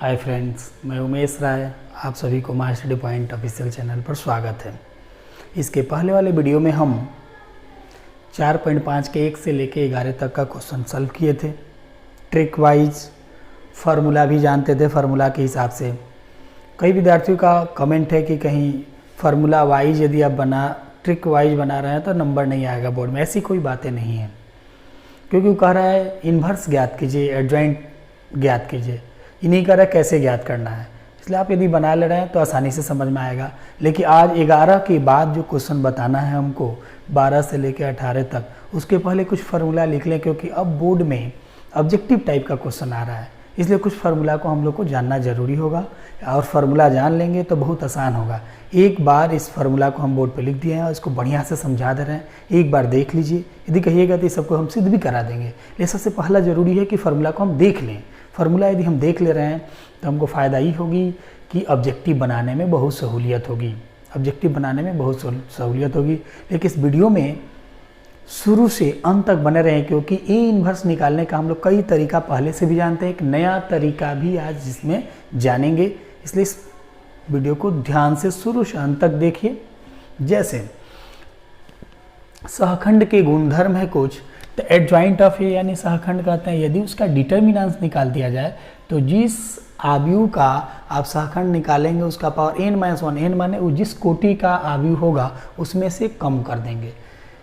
Hi friends, मैं उमेश राय। आप सभी को my study point official channel पर स्वागत है। इसके पहले वाले वीडियो में हम 4.5 के 1 से लेके 11 तक का क्वेश्चन सॉल्व किए थे। ट्रिक वाइज फार्मूला भी जानते थे। फार्मूला के हिसाब से कई विद्यार्थियों का कमेंट है कि कहीं फार्मूला वाइज यदि आप ट्रिक वाइज बना रहे हैं तो नंबर नहीं आएगा बोर्ड में। ऐसी कोई बातें नहीं है, क्योंकि वो कह रहा है इन्वर्स ज्ञात कीजिए, एडजॉइंट ज्ञात कीजिए। ये नहीं कह रहा कैसे ज्ञात करना है। इसलिए आप यदि बना ले रहे हैं तो आसानी से समझ में आएगा। लेकिन आज 11 के बाद जो क्वेश्चन बताना है हमको 12 से लेकर 18 तक, उसके पहले कुछ फार्मूला लिख लें, क्योंकि अब बोर्ड में ऑब्जेक्टिव टाइप का क्वेश्चन आ रहा है। इसलिए कुछ फार्मूला को हम लोग को जानना जरूरी होगा, और फार्मूला जान लेंगे तो बहुत आसान होगा। एक बार इस फार्मूला को हम बोर्ड पे लिख दिए हैं और इसको बढ़िया से समझा दे रहे हैं, एक बार देख लीजिए। यदि कहिएगा तो इस सबको हम सिद्ध भी करा देंगे। लेकिन सबसे पहला जरूरी है कि फार्मूला को हम देख लें। फार्मूला यदि हम देख ले रहे हैं तो हमको फ़ायदा ही होगी कि ऑब्जेक्टिव बनाने में बहुत सहूलियत होगी। ऑब्जेक्टिव बनाने में बहुत सहूलियत होगी। लेकिन इस वीडियो में शुरू से अंत तक बने रहें, क्योंकि ए इन्वर्स निकालने का हम लोग कई तरीका पहले से भी जानते हैं। एक नया तरीका भी आज जिसमें जानेंगे, इसलिए इस वीडियो को ध्यान से शुरू से अंत तक देखिए। जैसे सहखंड के गुणधर्म है कुछ, तो एडजॉइंट ऑफ ए यानी सहखंड कहते हैं। यदि उसका डिटर्मिनेंस निकाल दिया जाए तो जिस आव्यूह का आप सहखंड निकालेंगे उसका पावर n-1, n माने वो जिस कोटि का आव्यूह होगा उसमें से कम कर देंगे।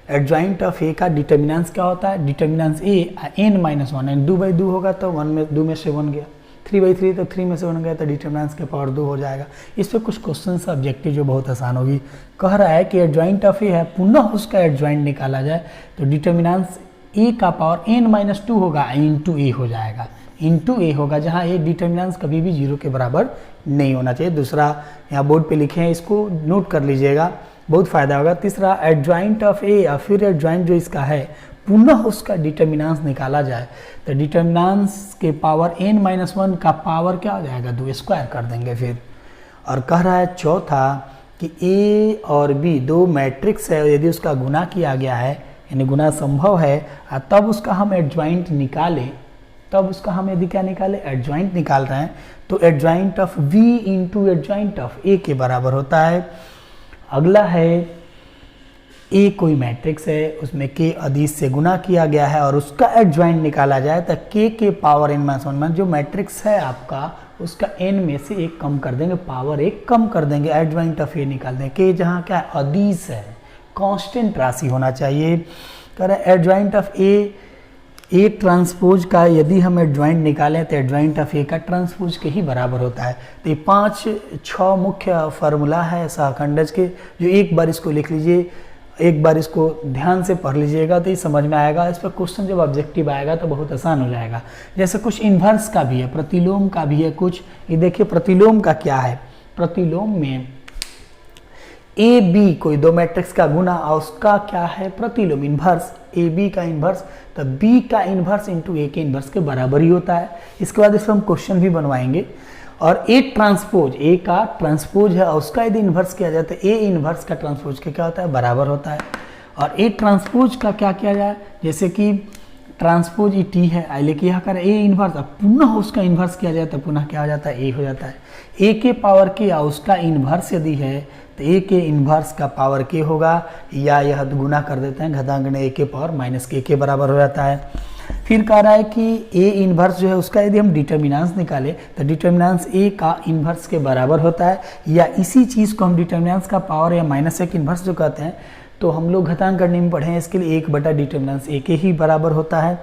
एडजॉइंट ऑफ ए का डिटर्मिनेंस क्या होता है? डिटर्मिनेंस ए n-1, एंड 2/2 होगा तो 2 में से 1 गया, 3/3 तो 3 में से 1 गया, तो डिटर्मिनेंस के पावर 2 हो जाएगा। इस पर कुछ क्वेश्चन ऑब्जेक्टिव जो बहुत आसान होगी। कह रहा है कि एडजॉइंट ऑफ ए है, पुनः उसका एडजॉइंट निकाला जाए तो डिटर्मिनेंस ए का पावर n-2 होगा, इंटू ए हो जाएगा, इंटू ए होगा, जहाँ ए डिटर्मिनेंस कभी भी 0 के बराबर नहीं होना चाहिए। दूसरा यहाँ बोर्ड पे लिखे हैं, इसको नोट कर लीजिएगा, बहुत फायदा होगा। तीसरा एडजॉइंट ऑफ ए या फिर एडजॉइंट जो इसका है पुनः उसका डिटर्मिनेंस निकाला जाए तो डिटर्मिनेंस के पावर n-1 का पावर क्या हो जाएगा? 2 स्क्वायर कर देंगे फिर। और कह रहा है चौथा कि ए और बी दो मैट्रिक्स है, यदि उसका गुना किया गया है यानी गुना संभव है, तब उसका हम एडजॉइंट निकालें, तब उसका हम यदि क्या निकाले? एडजॉइंट निकाल रहे हैं तो adjoint of v into adjoint of a के बराबर होता है। अगला है a कोई मैट्रिक्स है, उसमें k अदिश से गुना किया गया है और उसका एडजॉइंट निकाला जाए तो k के पावर n-1 जो मैट्रिक्स है आपका उसका n में से 1 कम कर देंगे, पावर 1 कम कर देंगे, एडजॉइंट ऑफ a निकाल देंगे। k जहाँ क्या है? अदिश है, कांस्टेंट राशि होना चाहिए। कह रहा है एडजॉइंट ऑफ ए ट्रांसपोज का यदि हम एडजॉइंट निकालें तो एडजॉइंट ऑफ ए का ट्रांसपोज के ही बराबर होता है। तो ये 5-6 मुख्य फार्मूला है सहखंडज के, जो एक बार इसको लिख लीजिए, एक बार इसको ध्यान से पढ़ लीजिएगा तो ये समझ में आएगा। इस पर क्वेश्चन जब ऑब्जेक्टिव आएगा तो बहुत आसान हो जाएगा। जैसे कुछ इन्वर्स का भी है, प्रतिलोम का भी है कुछ। ये देखिए प्रतिलोम का क्या है। प्रतिलोम में ए बी कोई दो मैट्रिक्स का गुना और उसका क्या है? प्रतिलोम, इन्वर्स। ए बी का इन्वर्स तो बी का इन्वर्स इंटू ए के इन्वर्स के बराबर ही होता है। इसके बाद इसमें हम क्वेश्चन भी बनवाएंगे। और ए ट्रांसपोज, ए का ट्रांसपोज है और उसका यदि इन्वर्स किया जाए तो ए इन्वर्स का ट्रांसपोज के क्या होता है? बराबर होता है। और ए ट्रांसपोज का क्या किया जाए? जैसे कि ट्रांसपोज ई टी है, लेकिन यहाँ कर ए इन्वर्स, अब पुनः उसका इन्वर्स किया जाए तो पुनः क्या हो जाता है? ए हो जाता है। ए के पावर के या उसका इन्वर्स यदि है तो ए के इन्वर्स का पावर के होगा, या यह गुना कर देते हैं, घातांक ए के पावर माइनस के बराबर हो जाता है। फिर कह रहा है कि ए इन्वर्स जो है उसका यदि हम डिटर्मिनेंस निकालें तो डिटर्मिनेंस ए का इन्वर्स के बराबर होता है, या इसी चीज़ को हम डिटर्मिनेंस का पावर या -1 इन्वर्स जो कहते हैं, तो हम लोग घातांक करने में पढ़े हैं, इसके लिए 1 बटा डिटर्मिनेंस ए के ही बराबर होता है।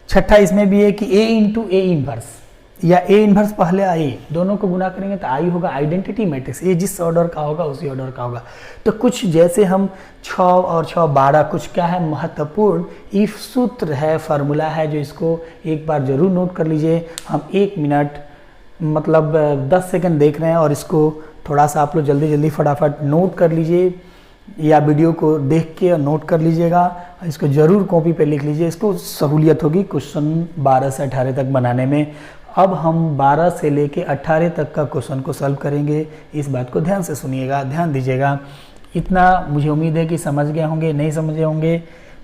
छठा इसमें भी है कि ए इंटू ए इन्वर्स या ए इन्वर्स पहले आई, दोनों को गुना करेंगे तो आई होगा आइडेंटिटी मैट्रिक्स। ये जिस ऑर्डर का होगा उसी ऑर्डर का होगा। तो कुछ जैसे हम 6 और 6 12 कुछ क्या है? महत्वपूर्ण इफ सूत्र है, फार्मूला है, जो इसको एक बार जरूर नोट कर लीजिए। हम 1 मिनट मतलब 10 सेकंड देख रहे हैं और इसको थोड़ा सा आप लोग जल्दी जल्दी फटाफट नोट कर लीजिए, या वीडियो को देख के नोट कर लीजिएगा। इसको जरूर कॉपी पे लिख लीजिए, इसको सहूलियत होगी क्वेश्चन 12 से 18 तक बनाने में। अब हम 12 से लेके 18 तक का क्वेश्चन को सॉल्व करेंगे। इस बात को ध्यान से सुनिएगा, ध्यान दीजिएगा। इतना मुझे उम्मीद है कि समझ गए होंगे, नहीं समझे होंगे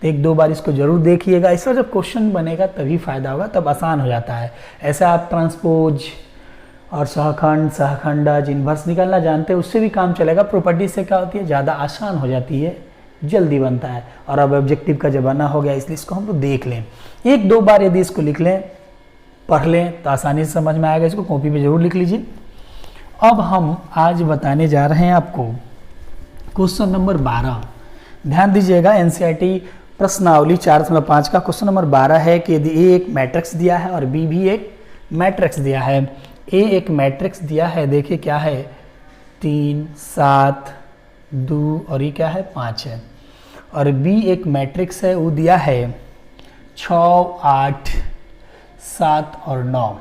तो 1-2 बार इसको जरूर देखिएगा। इस पर जब क्वेश्चन बनेगा तभी फायदा होगा, तब आसान हो जाता है। ऐसा आप ट्रांसपोज और सहखंड सहखंडज इन्वर्स निकालना जानते हैं, उससे भी काम चलेगा। प्रॉपर्टी से क्या होती है, ज़्यादा आसान हो जाती है, जल्दी बनता है। और अब ऑब्जेक्टिव का ज़माना हो गया, इसलिए इसको हम लोग देख लें, एक दो बार यदि इसको लिख लें, पढ़ लें तो आसानी से समझ में आएगा। इसको कॉपी पे जरूर लिख लीजिए। अब हम आज बताने जा रहे हैं आपको क्वेश्चन नंबर 12। ध्यान दीजिएगा, एनसीईआरटी प्रश्नावली 4.5 का क्वेश्चन नंबर 12 है कि यदि ए एक मैट्रिक्स दिया है और बी भी एक मैट्रिक्स दिया है। ए एक मैट्रिक्स दिया है, देखिए क्या है, 3 7 2 और ये क्या है 5 है। और बी एक मैट्रिक्स है, वो दिया है 6 8 7 और 9।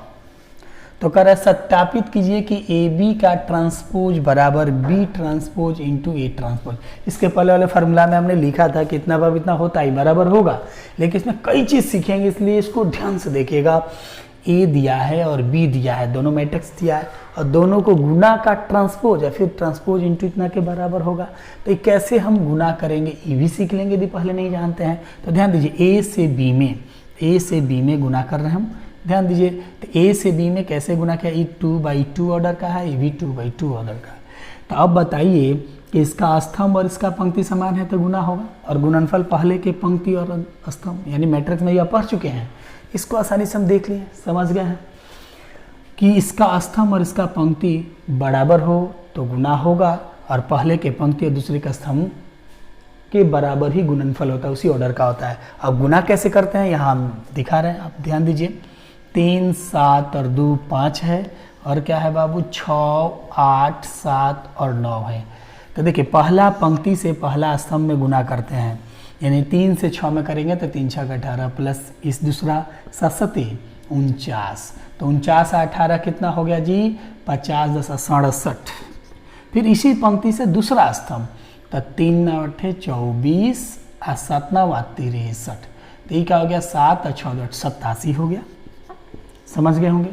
तो कह रहा है सत्यापित कीजिए कि ए बी का ट्रांसपोज बराबर B transpose into A transpose. इसके पहले वाले फार्मूला में हमने लिखा था कि इतना बार इतना होता ही बराबर होगा, लेकिन इसमें कई चीज़ सीखेंगे, इसलिए इसको ध्यान से देखिएगा। ए दिया है और बी दिया है, दोनों मैट्रिक्स दिया है और दोनों को गुना का ट्रांसपोज या फिर ट्रांसपोज इंटू इतना के बराबर होगा। तो ये कैसे हम गुना करेंगे ये भी सीख लेंगे यदि पहले नहीं जानते हैं। तो ध्यान दीजिए, ए से बी में गुना कर रहे हैं हम। ध्यान दीजिए, तो ए से बी में कैसे गुना किया, ये 2/2 ऑर्डर का है, ये भी 2/2 ऑर्डर का है। तो अब बताइए कि इसका स्तंभ और इसका पंक्ति समान है तो गुना होगा, और गुणनफल पहले के पंक्ति और स्तंभ यानी मैट्रिक्स में यह पढ़ चुके हैं, इसको आसानी से हम देख लिए, समझ गए हैं कि इसका स्तंभ और इसका पंक्ति बराबर हो तो गुना होगा, और पहले के पंक्ति और दूसरे का स्तंभ के बराबर ही गुणनफल होता है, उसी ऑर्डर का होता है। अब गुना कैसे करते हैं यहाँ हम दिखा रहे हैं, आप ध्यान दीजिए। 3 7 और 2 5 है, और क्या है बाबू 6 8 7 और 9 है। तो देखिए पहला पंक्ति से पहला स्तंभ में गुना करते हैं, यानी 3 से 6 में करेंगे तो 3 6 18 प्लस इस दूसरा 7 7 49। तो 49 18 कितना हो गया जी 50 10 67। फिर इसी पंक्ति से दूसरा स्तंभ, तो 3 9 8 24 और 7 9 63। तो ये क्या हो गया 7 और 6 8 87 हो गया, समझ गए होंगे।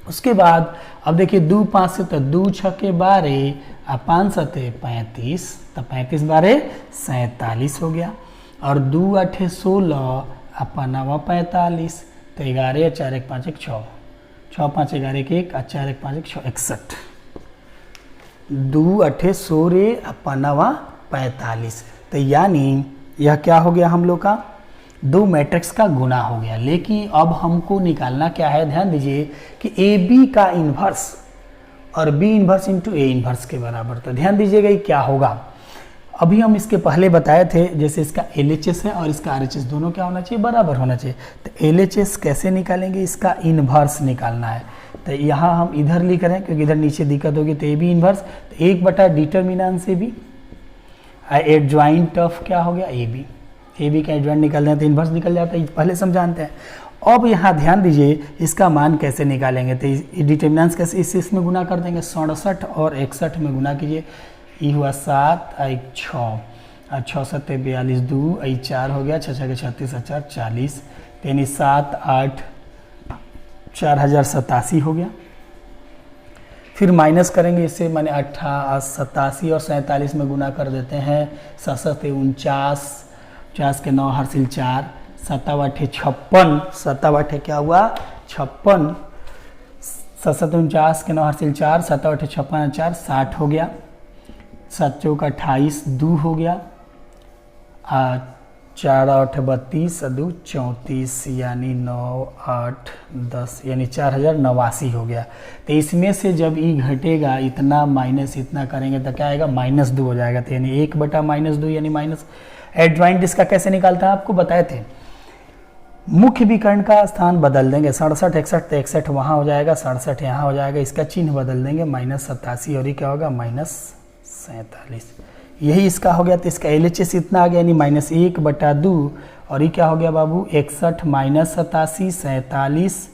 उसके बाद अब देखिए 2 5 से तो 2 6 के 12 और 5 7 35, तो 35 12 47 हो गया। और 2 8 16 और 5 45, तो 11 4 1 5 1 6 6 5 11 1 और 4 1 5 1 6 61। 2 8 16 और 5 45, तो यानी यह क्या हो गया हम लोग का दो मैट्रिक्स का गुना हो गया। लेकिन अब हमको निकालना क्या है, ध्यान दीजिए कि ए बी का इन्वर्स और B inverse into A inverse के बराबर। तो ध्यान दीजिएगा ये क्या होगा, अभी हम इसके पहले बताए थे, जैसे इसका LHS है और इसका RHS दोनों क्या होना चाहिए, बराबर होना चाहिए। तो LHS कैसे निकालेंगे, इसका इन्वर्स निकालना है। तो यहाँ हम इधर लिख रहे हैं क्योंकि इधर नीचे दिक्कत होगी। तो ए बी इन्वर्स, तो 1 डिटर्मिनेंट से भी एडजॉइंट ऑफ क्या हो गया ए बी का एडजॉइंट निकालते हैं तो इन्वर्स निकल जाता है, पहले से हम जानते हैं। अब यहाँ ध्यान दीजिए इसका मान कैसे निकालेंगे, तो डिटर्मिनेंट्स कैसे, इसमें गुना कर देंगे। 67 और 61 में गुना कीजिए, ये हुआ 7 1 6 और 6 7 42 2 ये 4 हो गया, 6 6 36 4 40, यानी 7 8 4087 हो गया। फिर माइनस करेंगे इससे, माने 87 और 47 में गुना कर देते हैं। 7 7 49, 50 के 9 हासिल 4, 7 8 56, 7 8 क्या हुआ 56, 7 7 49 के 9 हासिल 4, 7 8 56 4 60 हो गया। 7 चौक 28 2 हो गया, 4 8 32 2 34, यानी 9 8 10 यानी 4089 हो गया। तो इसमें से जब ई घटेगा इतना माइनस इतना करेंगे तो क्या आएगा -2 हो जाएगा। तो यानी 1/-2 यानी माइनस। एडजॉइंट इसका कैसे निकालता है आपको बताए थे, मुख्य विकर्ण का स्थान बदल देंगे। 67 61 तो 61 वहाँ हो जाएगा, 67 यहाँ हो जाएगा, इसका चिन्ह बदल देंगे -87 और ये क्या होगा -47। यही इसका हो गया। तो इसका LHS इतना आ गया यानी -1/2 और ये क्या हो गया बाबू 61 -87 47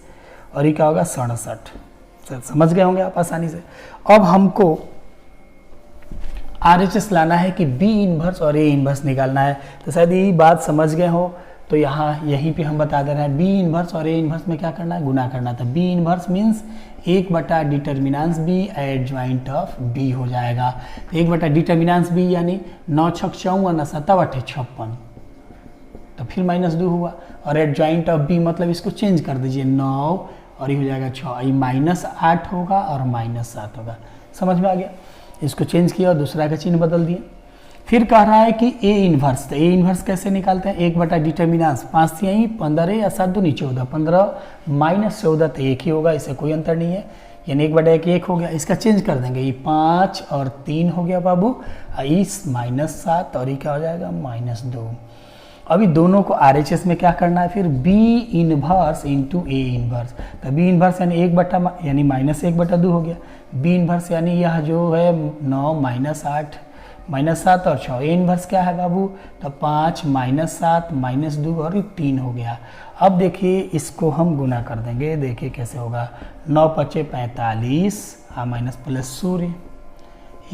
और ये क्या होगा 67। समझ गए होंगे आप आसानी से। अब हमको RHS लाना है कि B इन्वर्स और A इन्वर्स निकालना है। तो शायद यही बात समझ गए हो, तो यहाँ यहीं पे हम बता दे रहे हैं B इन्वर्स और A इन्वर्स में क्या करना है, गुना करना था। B इन्वर्स मीन्स 1/डिटर्मिनेंट्स B एडजॉइंट ऑफ B हो जाएगा। 1/डिटर्मिनेंट्स B यानी 9 6 54 7 8 56, तो फिर -2 हुआ। और एडजॉइंट ऑफ B मतलब इसको चेंज कर दीजिए, 9 और ये हो जाएगा 6, ये -8 होगा और -7 होगा। समझ में आ गया? इसको चेंज किया और दूसरा का चिन्ह बदल दिया। फिर कह रहा है कि ए इन्वर्स, तो ए इन्वर्स कैसे निकालते हैं? 1 बटा डिटर्मिनेंस 5 थी यहीं, 15 या 7 दूनी 14, 15 - 14 तो 1 ही होगा, इससे कोई अंतर नहीं है, यानी 1/1 1 हो गया। इसका चेंज कर देंगे, ये 5 और 3 हो गया बाबू, इस -7 और ये क्या हो जाएगा -2। अभी दोनों को RHS में क्या करना है फिर? B inverse into A inverse, तो B इन्वर्स यानी 1 यानी -1/2 हो गया। B इन्वर्स यानी यह जो है 9 -8 -7 और 6, A इन्वर्स क्या है बाबू? तो 5 -7 -2 और 3 हो गया। अब देखिए इसको हम गुना कर देंगे, देखिए कैसे होगा। 9 × 5 = 45 माइनस प्लस सूर्य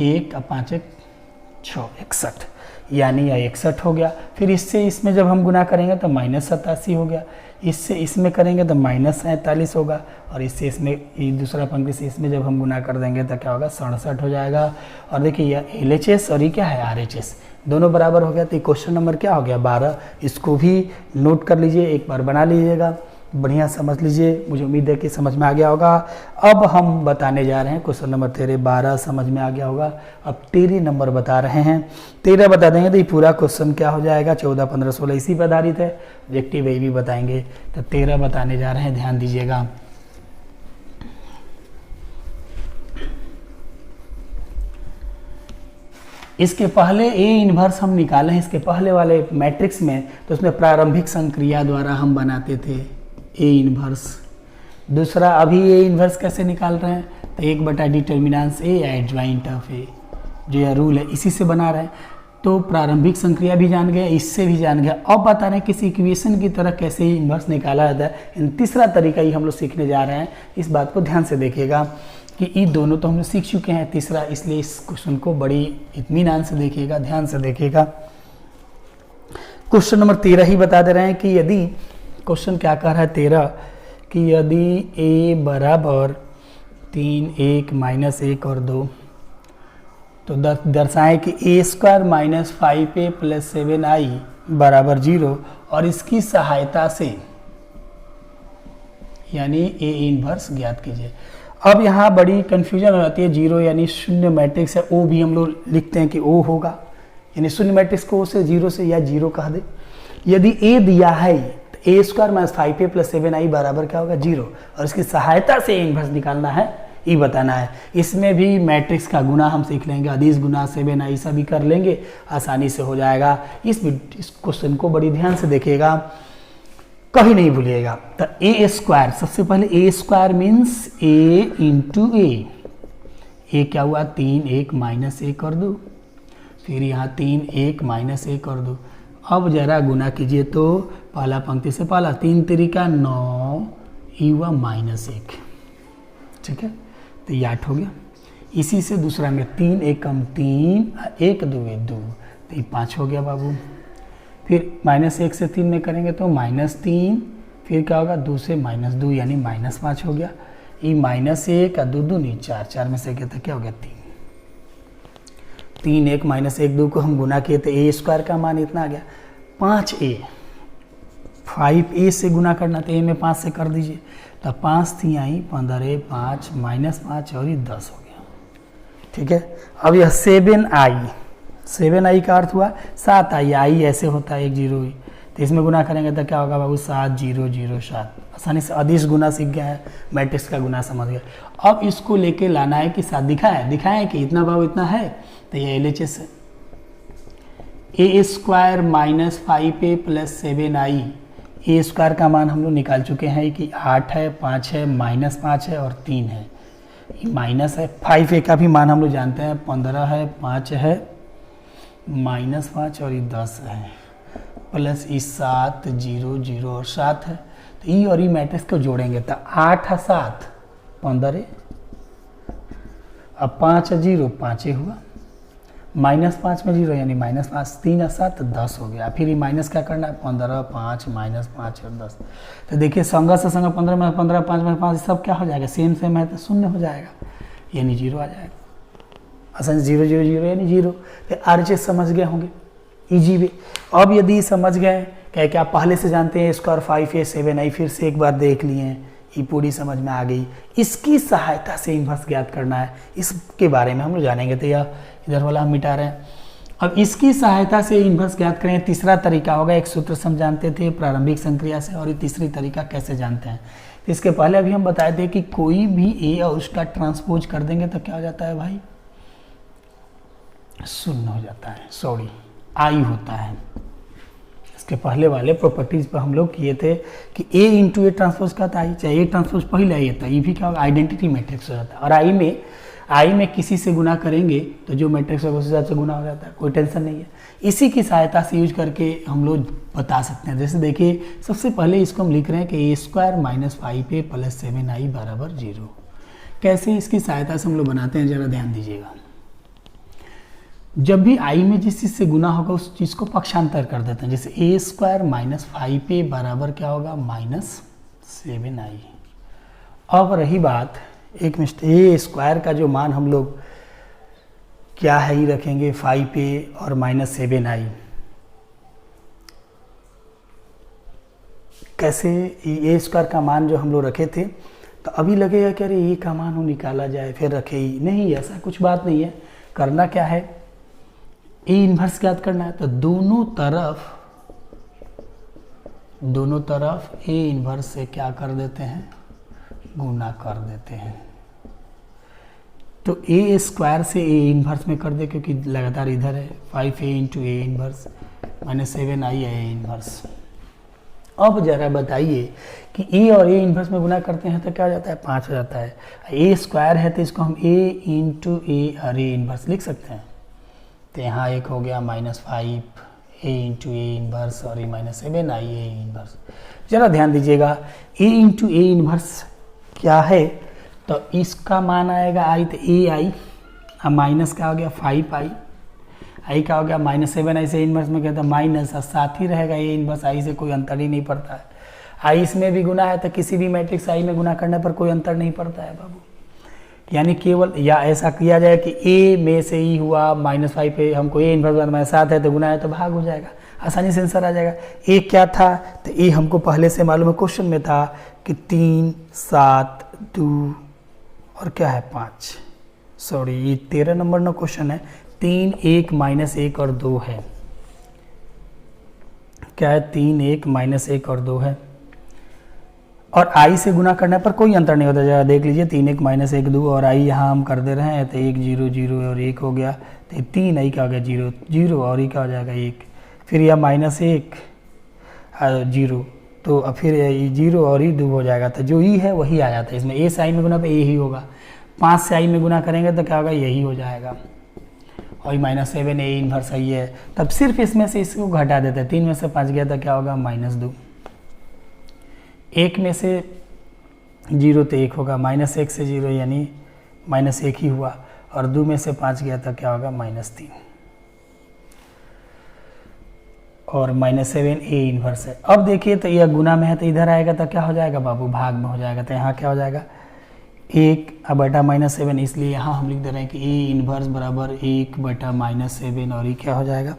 1 और 5 × 6 61, यानी यह 61 हो गया। फिर इससे इसमें जब हम गुना करेंगे तो -87 हो गया, इससे इसमें करेंगे तो -47 होगा, और इससे इसमें दूसरा पंक्ति से इसमें जब हम गुना कर देंगे तो क्या होगा? 67 हो जाएगा। और देखिए यह LHS और ये क्या है? RHS, दोनों बराबर हो गया। तो क्वेश्चन नंबर क्या हो गया? 12। इसको भी नोट कर लीजिए, एक बार बना लीजिएगा, बढ़िया समझ लीजिए, मुझे उम्मीद है कि समझ में आ गया होगा। अब हम बताने जा रहे हैं क्वेश्चन नंबर 13, 12 समझ में आ गया होगा। अब 13 नंबर बता रहे हैं, 13 बता देंगे तो ये पूरा क्वेश्चन क्या हो जाएगा? 14, 15, 16 इसी पर आधारित है, ऑब्जेक्टिव ये भी बताएंगे। तो 13 बताने जा रहे हैं, ध्यान दीजिएगा। इसके पहले ए इन्वर्स हम निकाले हैं, इसके पहले वाले मैट्रिक्स में, तो उसमें प्रारंभिक संक्रिया द्वारा हम बनाते थे ए इन्वर्स। दूसरा अभी ए इन्वर्स कैसे निकाल रहे हैं? तो 1 बटा डिटर्मिनेंस ए एडजॉइंट ऑफ ए, जो यह रूल है इसी से बना रहे हैं। तो प्रारंभिक संक्रिया भी जान गए, इससे भी जान गए। अब बता रहे हैं किसी इक्वेशन की तरह कैसे इन्वर्स निकाला जाता है। इन तीसरा तरीका ही हम लोग सीखने जा रहे हैं, इस बात को ध्यान से देखिएगा कि ये दोनों तो हम लोग सीख चुके हैं, तीसरा, इसलिए इस क्वेश्चन को बड़ी इत्मीनान से देखिएगा, ध्यान से देखिएगा। क्वेश्चन नंबर 13 ही बता दे रहे हैं कि यदि, क्वेश्चन क्या कह रहा है 13, कि यदि a बराबर 3 1 -1 और 2, तो दर्शाएं कि a² - 5a + 7i बराबर 0, और इसकी सहायता से यानी ए इन्वर्स ज्ञात कीजिए। अब यहाँ बड़ी कन्फ्यूजन हो जाती है, 0 यानी शून्य मैट्रिक्स है, ओ भी हम लोग लिखते हैं कि ओ होगा, यानी शून्य मैट्रिक्स को से 0 से या 0 कह दे। यदि ए दिया है तो a² - 5a + 7i बराबर क्या होगा? 0, और इसकी सहायता से ए इन्वर्स निकालना है, ये बताना है। इसमें भी मैट्रिक्स का गुना हम सीख लेंगे, अदिश गुना 7i सभी कर लेंगे, आसानी से हो जाएगा। इस क्वेश्चन को बड़ी ध्यान से देखिएगा, कभी नहीं भूलिएगा। तो a², सबसे पहले a² मीन्स a इंटू ए क्या हुआ? 3 1 -1 और 2, फिर यहाँ 3 1 -1 और 2। अब जरा गुना कीजिए तो पहला पंक्ति से पहला 3 3 का 9, ये हुआ -1, ठीक है, तो ये 8 हो गया। इसी से दूसरा में 3 1 कम 3, 1 2 2, तो ये 5 हो गया बाबू। फिर -1 से 3 में करेंगे तो -3, फिर क्या होगा? 2 से -2 यानी -5 हो गया। ये -1 और 2 2 4, 4 में से कहते क्या हो गया? 3 3 1 -1 2 को हम गुना किए तो a² का मान इतना आ गया 5a। 5a से गुना करना तो a में 5 से कर दीजिए, तो 5 थी आई 15 5 -5 और ये 10 हो गया, ठीक है। अब यह 7i का अर्थ हुआ 7i, आई ऐसे होता है 1 0 ही, तो इसमें गुना करेंगे तो क्या होगा बाबू? 7 0 0 7। आसानी से अदिश गुना सीख गया है, मैट्रिक्स का गुना समझ गया। अब इसको लेके लाना है कि साथ दिखाएं कि इतना बाबू इतना है, तो ये LHS है। a² - 5a + 7i, a² का मान हम लोग निकाल चुके हैं कि 8 है, 5 है, -5 है और 3 है, ये माइनस है। 5a का भी मान हम लोग जानते हैं 15 है, 5 है, -5 और ये 10 है, प्लस ये 7 0 0 और 7 है। तो ई और ई मैट्रिक्स को जोड़ेंगे तो 8 7 15, अब 5 0 5 हुआ, -5 में 0 यानी -5, 3 7 10 हो गया। फिर ये माइनस क्या करना है? 15 5 -5 और 10। तो देखिए संगा से संगा 15 में 15 5 में 5 सब क्या हो जाएगा? सेम है, तो शून्य हो जाएगा, यानी 0 आ जाएगा। आसान 0 0 0 यानी 0। तो RHS समझ गए होंगे इजी वे। अब यदि समझ गए क्या आप पहले से जानते हैं A² 5a 7i, फिर से एक बार देख लिए हैं ये पूरी समझ में आ गई। इसकी सहायता से इन्वर्स ज्ञात करना है, इसके बारे में हम लोग जानेंगे। तो यह इधर वाला हम मिटा रहे हैं। अब इसकी सहायता से इन्वर्स ज्ञात करें, तीसरा तरीका होगा, एक सूत्र से हम जानते थे प्रारंभिक संक्रिया से, और ये तीसरी तरीका कैसे जानते हैं। तो इसके पहले अभी हम बताए थे कि कोई भी ए और उसका ट्रांसपोज कर देंगे तो क्या हो जाता है भाई, शून्य हो जाता है, सॉरी आई होता है। इसके पहले वाले प्रॉपर्टीज पर हम लोग किए थे कि ए इंटू ए ट्रांसपोज का था आई, चाहे ए ट्रांसपोज पहले आई था, ये भी क्या होगा, आइडेंटिटी मैट्रिक्स हो जाता है। और आई में किसी से गुना करेंगे तो जो मैट्रिक्स होगा उस हिसाब से गुना हो जाता है, कोई टेंशन नहीं है। इसी की सहायता से यूज करके हम लोग बता सकते हैं। जैसे देखिए सबसे पहले इसको हम लिख रहे हैं कि a² - 5a + 7i = 0। कैसे इसकी सहायता से हम लोग बनाते हैं, जरा ध्यान दीजिएगा। जब भी आई में जिस चीज़ से गुना होगा उस चीज़ को पक्षांतर कर देते हैं। जैसे a² - 5a बराबर क्या होगा, -7i। अब रही बात एक मिनट, a² का जो मान हम लोग क्या है ही रखेंगे 5a और -7i। कैसे a² का मान जो हम लोग रखे थे, तो अभी लगेगा कि अरे ये का मान हो निकाला जाए फिर रखे ही नहीं, ऐसा कुछ बात नहीं है। करना क्या है, ए इन्वर्स ज्ञात करना है, तो दोनों तरफ ए इन्वर्स से क्या कर देते हैं, गुना कर देते हैं। तो a² से a इन्वर्स में कर दे, क्योंकि लगातार इधर है 5a × a inverse -7i a inverse. अब जरा बताइए कि a और a इन्वर्स में गुना करते हैं तो क्या हो जाता है, 5 हो जाता है। a² है तो इसको हम a × a और a इन्वर्स लिख सकते हैं। तो यहाँ एक हो गया -5a × a इन्वर्स और ये -7i a इन्वर्स। जरा ध्यान दीजिएगा, a × a इन्वर्स क्या है, तो इसका मान आएगा आई, तो ai, अब माइनस क्या हो गया 5i, आई का हो गया -7i से इन्वर्स में कहता है माइनस, और साथ ही रहेगा ये इन्वर्स आई से, कोई अंतर ही नहीं पड़ता है। आई इसमें भी गुना है तो किसी भी मैट्रिक्स आई में गुना करने पर कोई अंतर नहीं पड़ता है बाबू। यानी केवल या ऐसा किया जाए कि a में से ही हुआ -5 पे, हमको a इन्वर्स -7 है तो गुना है तो भाग हो जाएगा, आसानी से आंसर आ जाएगा। a क्या था, तो a हमको पहले से मालूम है, क्वेश्चन में था कि 3, 7, 2 और क्या है 5, सॉरी ये 13 नंबर ना क्वेश्चन है। 3, 1, -1 और 2 है, क्या है 3, 1, -1 और 2 है। और आई से गुना करने पर कोई अंतर नहीं होता, जरा देख लीजिए 3, 1, -1, 2 और आई यहाँ हम कर दे रहे हैं तो 1, 0, 0 और 1 हो गया, तो 3 आई क्या हो गया 0, 0 और ये क्या हो जाएगा 1, फिर यह -1 0, तो फिर 0 और ही 2 हो जाएगा, तो जो ई है वही आ जाता है इसमें। a से आई में गुना पे ए ही होगा, 5 से आई में गुना करेंगे तो क्या होगा, यही हो जाएगा। और -7 a इन्वर्स आई है, तब सिर्फ इसमें से इसको घटा देते हैं, 3 में से 5 गया तो क्या होगा -2, 1 में से 0 तो 1 होगा, -1 से 0 यानी -1 ही हुआ, और 2 में से 5 गया तो क्या होगा -3, और -7 a इन्वर्स है। अब देखिए तो यह गुना में है तो इधर आएगा तो क्या हो जाएगा बाबू, भाग में हो जाएगा, तो यहाँ क्या हो जाएगा 1 बटा -7, इसलिए यहाँ हम लिख दे रहे हैं कि a इन्वर्स बराबर 1 बटा -7, और ये क्या हो जाएगा,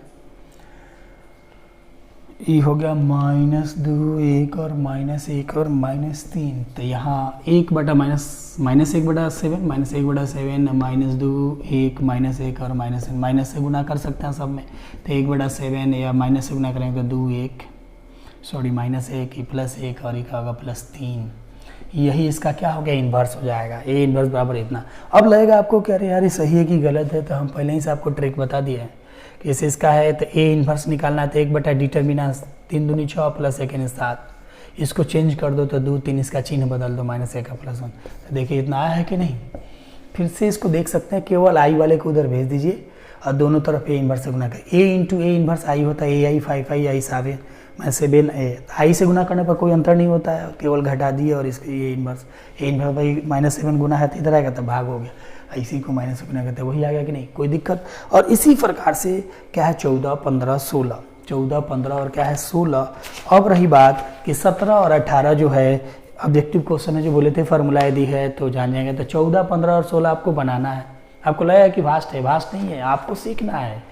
ये हो गया -2, 1 और -1 और -3, तो यहाँ 1 बटा -1 बटा 7, -1 बटा 7, -2, 1, -1 और माइनस से गुना कर सकते हैं सब में, तो 1 बटा 7 या माइनस से गुना करेंगे तो 2, 1 सॉरी -1 +1 और 1 होगा +3, यही इसका क्या हो गया, इन्वर्स हो जाएगा। a इन्वर्स बराबर इतना। अब लगेगा आपको कि अरे यार ये सही है कि गलत है, तो हम पहले ही से आपको ट्रिक बता दिए हैं कि इसे इसका है तो a इन्वर्स निकालना है तो 1 बटा डिटर्मिनेंट 3 दूनी 6 + 1 यानी 7, इसको चेंज कर दो तो 2, 3 इसका चिन्ह बदल दो -1 का +1, तो देखिए इतना आया है कि नहीं। फिर से इसको देख सकते हैं, केवल आई वाले को उधर भेज दीजिए और दोनों तरफ a इन्वर्स से गुना करें। a × a इन्वर्स आई होता है ai 5i आई 7 आई से गुना करने पर कोई अंतर नहीं होता है, केवल घटा दिए और इसके a इन्वर्स भाई -7 गुना है तो इधर आएगा तो भाग हो गया, इसी को माइनस से गुना करते हैं वही आ गया कि नहीं, कोई दिक्कत। और इसी प्रकार से क्या है 14, 15, 16, 14, 15 और क्या है 16। अब रही बात कि 17 और 18 जो है ऑब्जेक्टिव क्वेश्चन है, जो बोले थे फार्मूला यदि है तो जान जाएंगे। तो 14, 15 और 16 आपको बनाना है। आपको लगेगा कि वास्ट है, वास्ट नहीं है, आपको सीखना है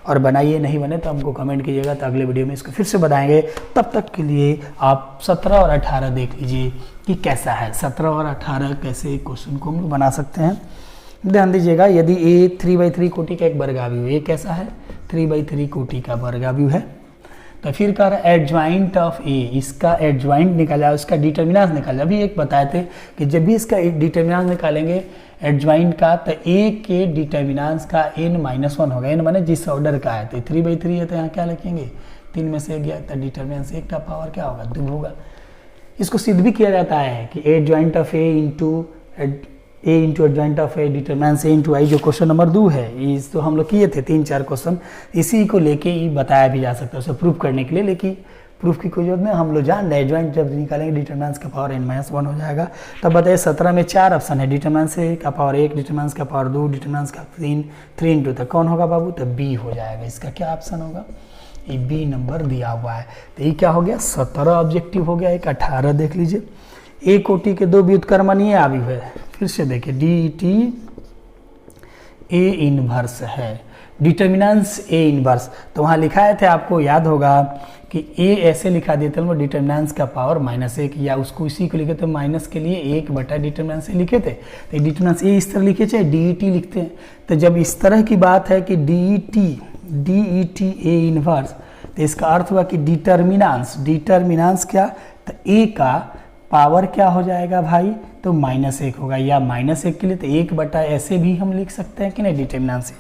और बनाइए, नहीं बने तो हमको कमेंट कीजिएगा, तो अगले वीडियो में इसको फिर से बताएंगे। तब तक के लिए आप 17 और 18 देख लीजिए कि कैसा है। 17 और 18 कैसे क्वेश्चन को हम लोग बना सकते हैं, ध्यान दीजिएगा। यदि ए 3/3 कोटि का एक वर्गाव्यू, ये कैसा है 3/3 कोटि का वर्गाव्यू है, तो फिर कह रहा है एडजॉइंट ऑफ ए, इसका एडजॉइंट निकाला, उसका डिटर्मिनेंट निकाला। अभी एक बताए थे कि जब भी इसका डिटर्मिनेंट निकालेंगे एडजॉइंट का, तो ए के डिटर्मिनेंट का n-1 होगा। n माने जिस ऑर्डर का है, तो 3/3 है तो यहाँ क्या लिखेंगे 3 में से गया, तो डिटर्मिनेंट 1 का पावर क्या होगा 2 होगा। इसको सिद्ध भी किया जाता है कि adjoint of A into adjoint of A determinant A into I, जो क्वेश्चन नंबर 2 है, इस तो हम लोग किए थे 3-4 क्वेश्चन, इसी को लेके ही बताया भी जा सकता है उसे प्रूफ करने के लिए, लेकिन प्रूफ की कोई जरूरत नहीं, हम लोग जान रहे एडजॉइंट जब निकालेंगे डिटरमिनेंट का पावर n-1 हो जाएगा। तब बताइए 17 में 4 ऑप्शन है, डिटरमिनेंट ए का पावर 1, डिटरमिनेंट का पावर 2, डिटरमिनेंट का 3 इंटू, तो कौन होगा बाबू, तो बी हो जाएगा। इसका क्या ऑप्शन होगा, ये बी नंबर दिया हुआ है। तो ये क्या हो गया 17 ऑब्जेक्टिव हो गया, एक 18 देख लीजिए। ए कोटि के 2 व्युत्क्रमणीय आव्यूह है, फिर से देखिए dt ए इनवर्स है, डिटर्मिनेंट्स ए इनवर्स, तो वहाँ लिखाए थे आपको याद होगा कि ए ऐसे लिखा देते हैं डिटर्मिनेंट्स का पावर -1, या उसको इसी को लिखे थे माइनस के लिए 1 बटा डिटर्मिनेंट्स ए लिखे थे, तो डिटर्मिनेंट्स ए इस तरह लिखे चाहे dt लिखते हैं। तो जब इस तरह की बात है कि dt ए इनवर्स, तो इसका अर्थ हुआ कि डिटर्मिनेंट्स क्या, तो ए का पावर क्या हो जाएगा भाई, तो -1 होगा, या -1 के लिए तो 1 बटा ऐसे भी हम लिख सकते हैं कि नहीं, डिटर्मिनेंट से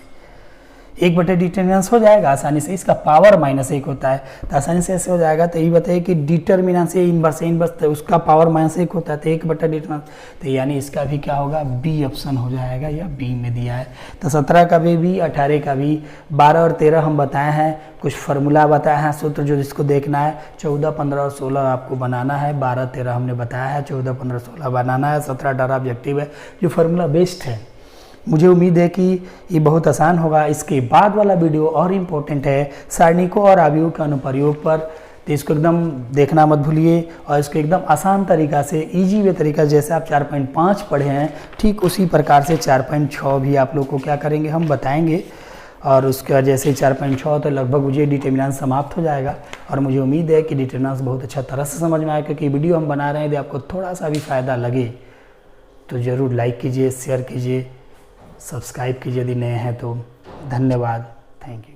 1 बटे डिटर्मिनेंट हो जाएगा आसानी से, इसका पावर -1 होता है, तो आसानी से ऐसे हो जाएगा। तो ये बताइए कि डिटर्मिनेंट ए इनवर्स तो उसका पावर -1 होता है, तो 1 बटा डिटर्मिनेंट, तो यानी इसका भी क्या होगा बी ऑप्शन हो जाएगा, या बी में दिया है। तो 17 का भी 18 का भी, 12 और 13 हम बताए हैं, कुछ फार्मूला बताए हैं, सूत्र जो जिसको देखना है, 14, 15 और 16 आपको बनाना है, 12, 13 हमने बताया है, 14, 15, 16 बनाना है, 17, 18 ऑब्जेक्टिव है, जो फार्मूला बेस्ड है। मुझे उम्मीद है कि ये बहुत आसान होगा। इसके बाद वाला वीडियो और इम्पोर्टेंट है सारणिकों और आव्यूह के अनुप्रयोग पर, तो इसको एकदम देखना मत भूलिए, और इसको एकदम आसान तरीका से, इजी वे तरीका, जैसे आप 4.5 पढ़े हैं ठीक उसी प्रकार से 4.6 भी आप लोग को क्या करेंगे हम बताएंगे, और उसके वजह से 4.6 तो लगभग मुझे डिटर्मिनेंट समाप्त हो जाएगा। और मुझे उम्मीद है कि डिटर्मिनेंट बहुत अच्छा तरह से समझ में आए, क्योंकि वीडियो हम बना रहे हैं, यदि आपको थोड़ा सा भी फ़ायदा लगे तो ज़रूर लाइक कीजिए, शेयर कीजिए, सब्सक्राइब कीजिए यदि नए हैं तो। धन्यवाद, थैंक यू।